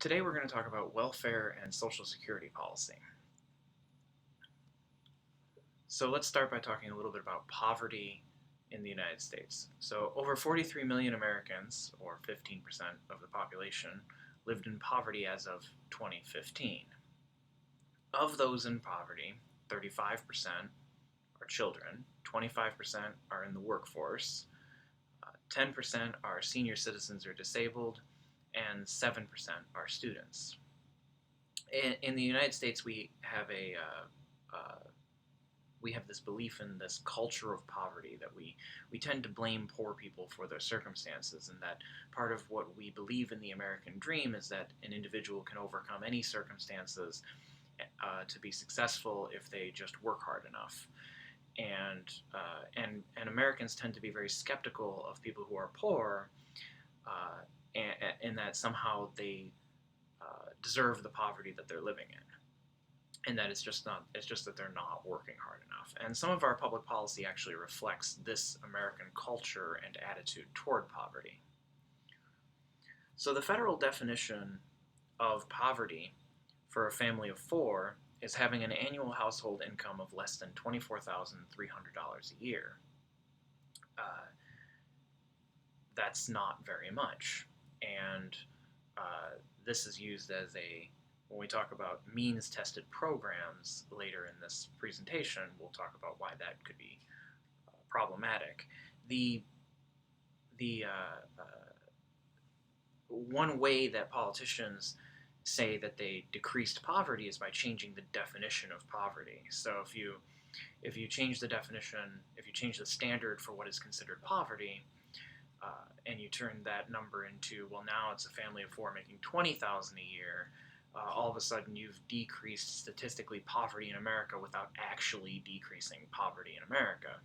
Today we're going to talk about welfare and Social Security policy. So let's start by talking a little bit about poverty in the United States. So over 43 million Americans, or 15% of the population, lived in poverty as of 2015. Of those in poverty, 35% are children, 25% are in the workforce, 10% are senior citizens or disabled, and 7% are students. In the United States, we have this belief in this culture of poverty that we tend to blame poor people for their circumstances, and that part of what we believe in the American dream is that an individual can overcome any circumstances to be successful if they just work hard enough. And Americans tend to be very skeptical of people who are poor, in that somehow they deserve the poverty that they're living in, and that it's just that they're not working hard enough. And some of our public policy actually reflects this American culture and attitude toward poverty. So the federal definition of poverty for a family of four is having an annual household income of less than $24,300 a year. Uh, that's not very much, and this is used as when we talk about means tested programs later in this presentation, we'll talk about why that could be problematic. The one way that politicians say that they decreased poverty is by changing the definition of poverty. So if you change the definition, if you change the standard for what is considered poverty, and you turn that number into, well, now it's a family of four making $20,000 a year, all of a sudden you've decreased statistically poverty in America without actually decreasing poverty in America.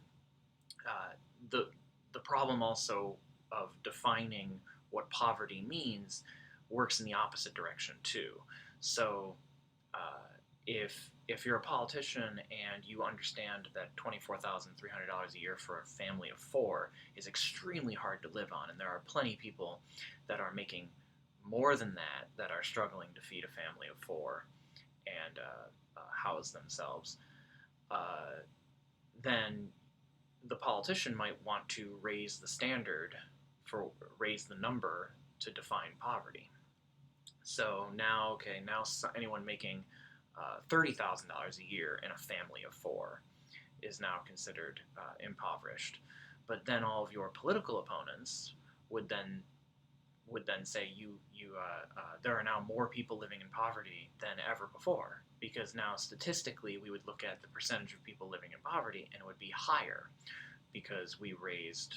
Uh, the the problem also of defining what poverty means works in the opposite direction too. So if you're a politician and you understand that $24,300 a year for a family of four is extremely hard to live on, and there are plenty of people that are making more than that are struggling to feed a family of four and house themselves, uh, then the politician might want to raise the standard for raise the number to define poverty. So now, okay, now anyone making $30,000 a year in a family of four is now considered impoverished. But then all of your political opponents would then say there are now more people living in poverty than ever before, because now statistically we would look at the percentage of people living in poverty and it would be higher because we raised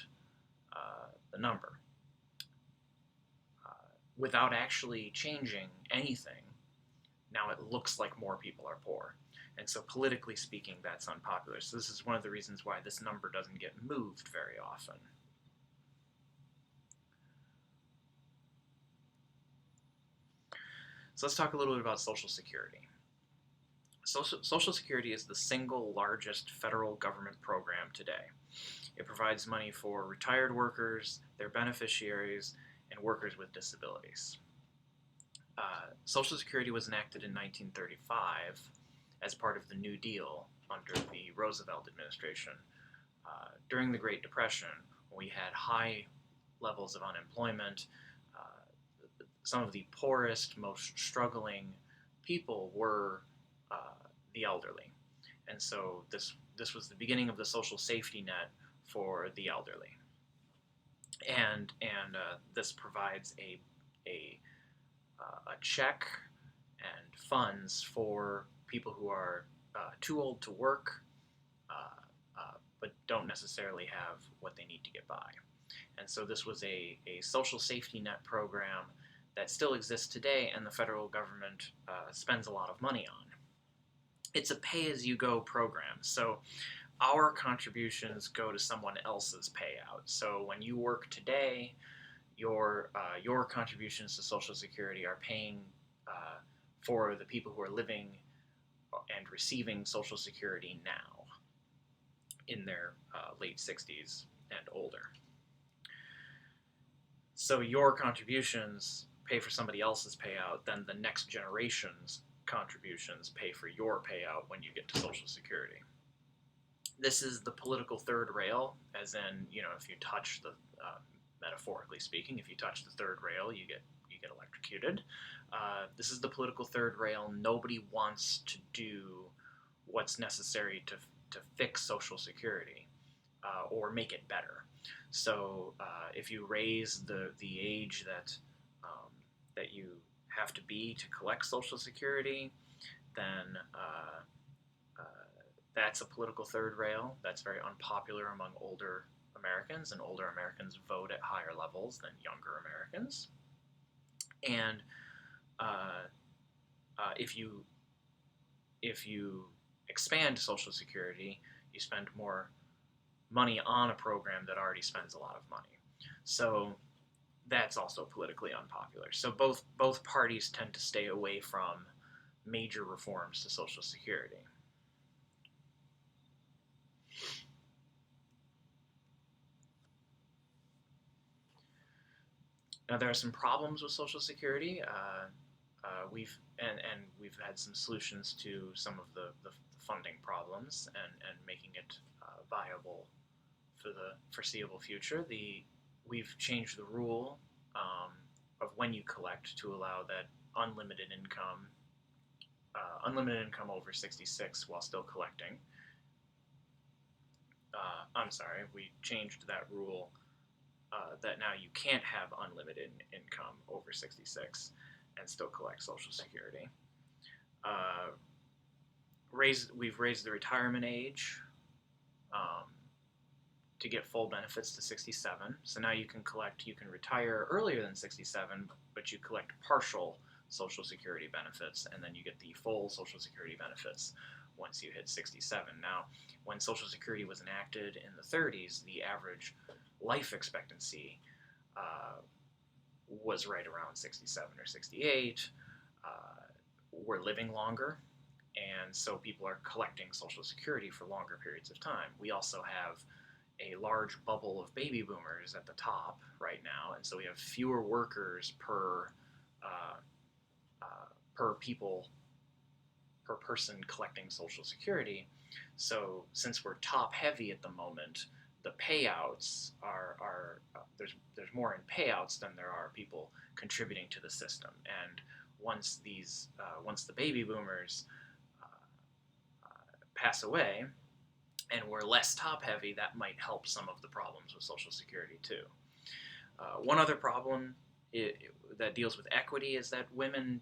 the number without actually changing anything. Now it looks like more people are poor. And so politically speaking, that's unpopular. So this is one of the reasons why this number doesn't get moved very often. So let's talk a little bit about Social Security. Social Security is the single largest federal government program today. It provides money for retired workers, their beneficiaries, and workers with disabilities. Social Security was enacted in 1935 as part of the New Deal under the Roosevelt administration. During the Great Depression, when we had high levels of unemployment, some of the poorest, most struggling people were the elderly. And so this was the beginning of the social safety net for the elderly. And this provides a check and funds for people who are too old to work, but don't necessarily have what they need to get by. And so this was a social safety net program that still exists today, and the federal government spends a lot of money on. It's a pay-as-you-go program, so our contributions go to someone else's payout. So when you work today, your contributions to Social Security are paying for the people who are living and receiving Social Security now in their late 60s and older. So your contributions pay for somebody else's payout, then the next generation's contributions pay for your payout when you get to Social Security. This is the political third rail, as in, if you touch the, metaphorically speaking, if you touch the third rail, you get electrocuted. This is the political third rail. Nobody wants to do what's necessary to fix Social Security or make it better. So if you raise the age that you have to be to collect Social Security, then that's a political third rail. That's very unpopular among older Americans, and older Americans vote at higher levels than younger Americans. And if you expand Social Security, you spend more money on a program that already spends a lot of money. So that's also politically unpopular. So both parties tend to stay away from major reforms to Social Security. Now there are some problems with Social Security. We've had some solutions to some of the funding problems and making it viable for the foreseeable future. We've changed the rule of when you collect to allow that unlimited income over 66 while still collecting. We changed that rule that now you can't have unlimited income over 66 and still collect Social Security. We've raised the retirement age to get full benefits to 67. So now you can retire earlier than 67, but you collect partial Social Security benefits, and then you get the full Social Security benefits once you hit 67. Now, when Social Security was enacted in the 30s, the average life expectancy was right around 67 or 68. We're living longer, and so people are collecting Social Security for longer periods of time. We also have a large bubble of baby boomers at the top right now, and so we have fewer workers per person collecting Social Security. So since we're top heavy at the moment, the payouts are there's more in payouts than there are people contributing to the system. And once the baby boomers pass away and we're less top heavy, that might help some of the problems with Social Security too. One other problem that deals with equity is that women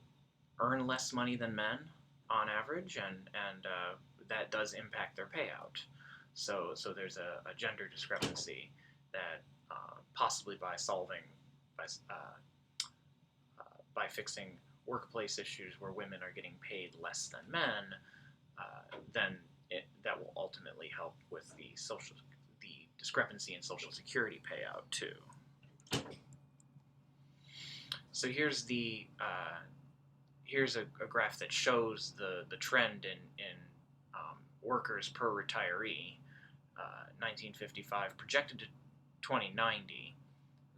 earn less money than men on average, and that does impact their payout. So there's a gender discrepancy that possibly by fixing workplace issues where women are getting paid less than men, then that will ultimately help with the discrepancy in Social Security payout too. So here's a graph that shows the trend in workers per retiree, 1955 projected to 2090.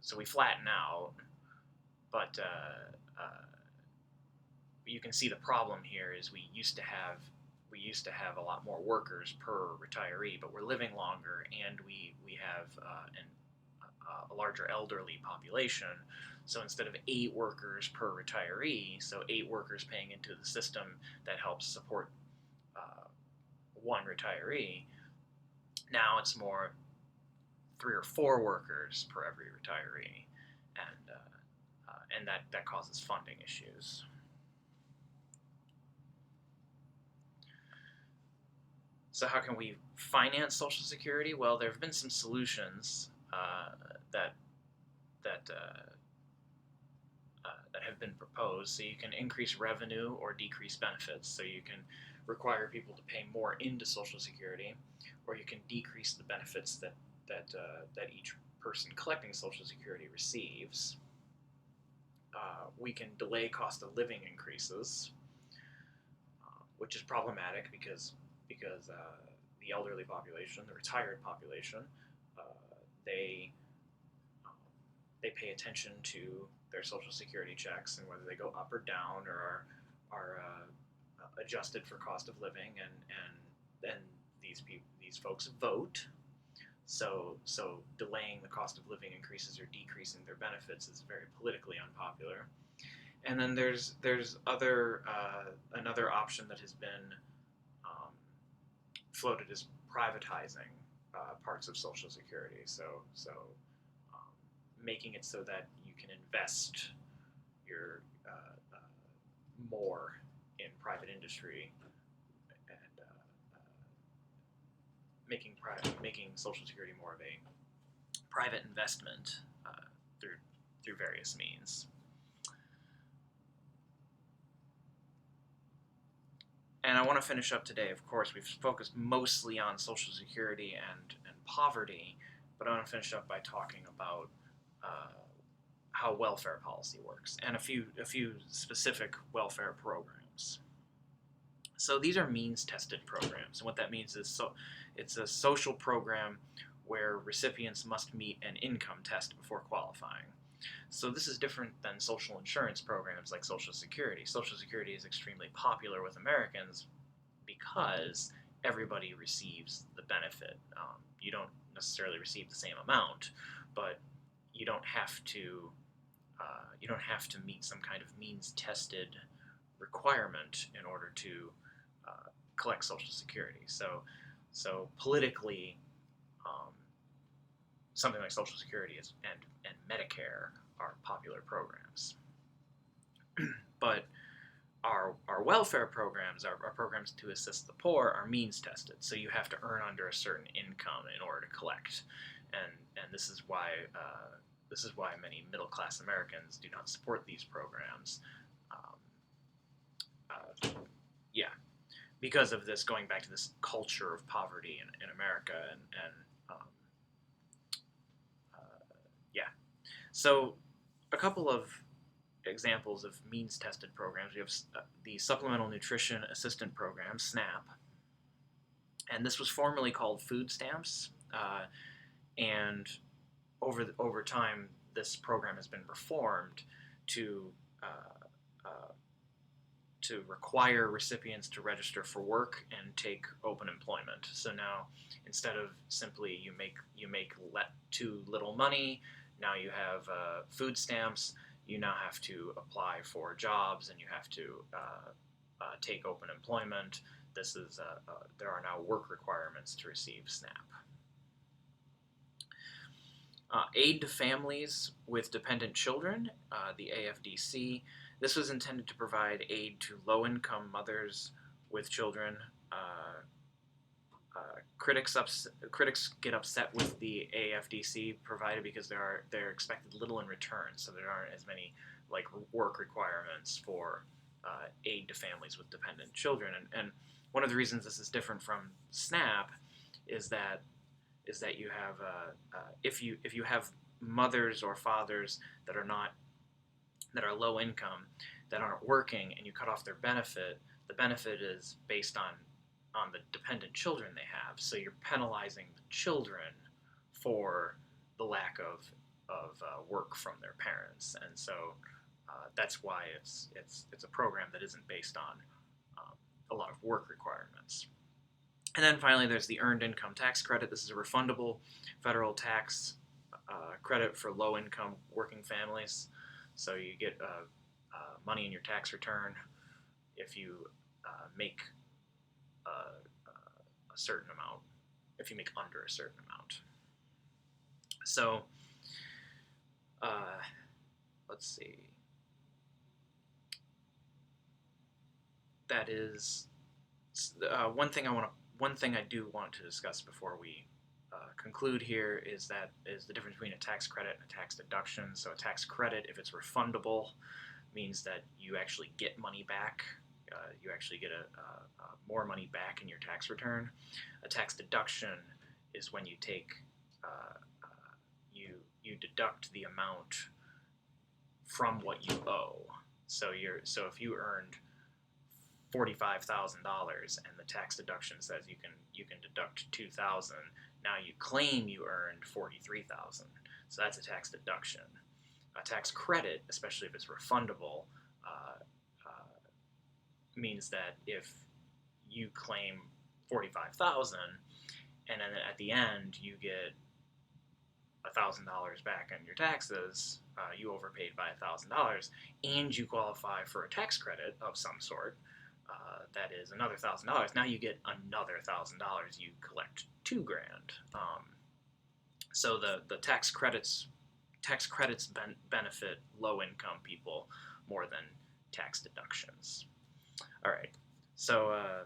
So we flatten out, but you can see the problem here is we used to have a lot more workers per retiree, but we're living longer, and we have a larger elderly population. So instead of 8 workers per retiree, so 8 workers paying into the system that helps support one retiree, now it's more 3 or 4 workers per every retiree, and that causes funding issues. So how can we finance Social Security? Well, there have been some solutions that have been proposed. So you can increase revenue or decrease benefits. So you can require people to pay more into Social Security, or you can decrease the benefits that each person collecting Social Security receives. We can delay cost of living increases, which is problematic because the elderly population, the retired population, they they pay attention to their Social Security checks and whether they go up or down or are adjusted for cost of living, and then these folks vote. So delaying the cost of living increases or decreasing their benefits is very politically unpopular. And then there's another option that has been floated as privatizing parts of Social Security. So making it so that you can invest your more in private industry, and making Social Security more of a private investment through various means. And I want to finish up today. Of course, we've focused mostly on Social Security and poverty, but I want to finish up by talking about how welfare policy works and a few specific welfare programs. So these are means-tested programs, and what that means is it's a social program where recipients must meet an income test before qualifying. So this is different than social insurance programs like Social Security. Social Security is extremely popular with Americans because everybody receives the benefit. You don't necessarily receive the same amount, but you don't have to meet some kind of means-tested requirement in order to collect Social Security. So politically, something like Social Security and Medicare are popular programs. But our welfare programs, our programs to assist the poor, are means tested. So you have to earn under a certain income in order to collect, and this is why many middle class Americans do not support these programs. Yeah, because of this, going back to this culture of poverty in America, and yeah. So a couple of examples of means-tested programs. We have the Supplemental Nutrition Assistance Program, SNAP, and this was formerly called food stamps. And over time, this program has been reformed to require recipients to register for work and take open employment. So now, instead of simply you make too little money, now you have food stamps. You now have to apply for jobs, and you have to take open employment. There are now work requirements to receive SNAP. Aid to families with dependent children, the AFDC. This was intended to provide aid to low-income mothers with children. Critics get upset with the AFDC provided because they're expected little in return, so there aren't as many like work requirements for aid to families with dependent children. And one of the reasons this is different from SNAP is that you have if you have mothers or fathers that are low income, that aren't working, and you cut off their benefit, the benefit is based on the dependent children they have. So you're penalizing the children for the lack of work from their parents, and so that's why it's a program that isn't based on a lot of work requirements. And then finally, there's the Earned Income Tax Credit. This is a refundable federal tax credit for low-income working families. So you get money in your tax return if you make a certain amount, if you make under a certain amount. So let's see. That is one thing I do want to discuss before we conclude here is the difference between a tax credit and a tax deduction. So a tax credit, if it's refundable, means that you actually get money back. You actually get more money back in your tax return. A tax deduction is when you take you deduct the amount from what you owe. So if you earned $45,000 and the tax deduction says you can deduct $2,000, now you claim you earned $43,000. So that's a tax deduction. A tax credit, especially if it's refundable, means that if you claim 45,000 and then at the end you get $1,000 back on your taxes, you overpaid by $1,000, and you qualify for a tax credit of some sort. That is another $1,000. Now you get another $1,000. You collect $2,000. So the tax credits benefit low income people more than tax deductions. All right. So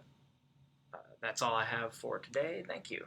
that's all I have for today. Thank you.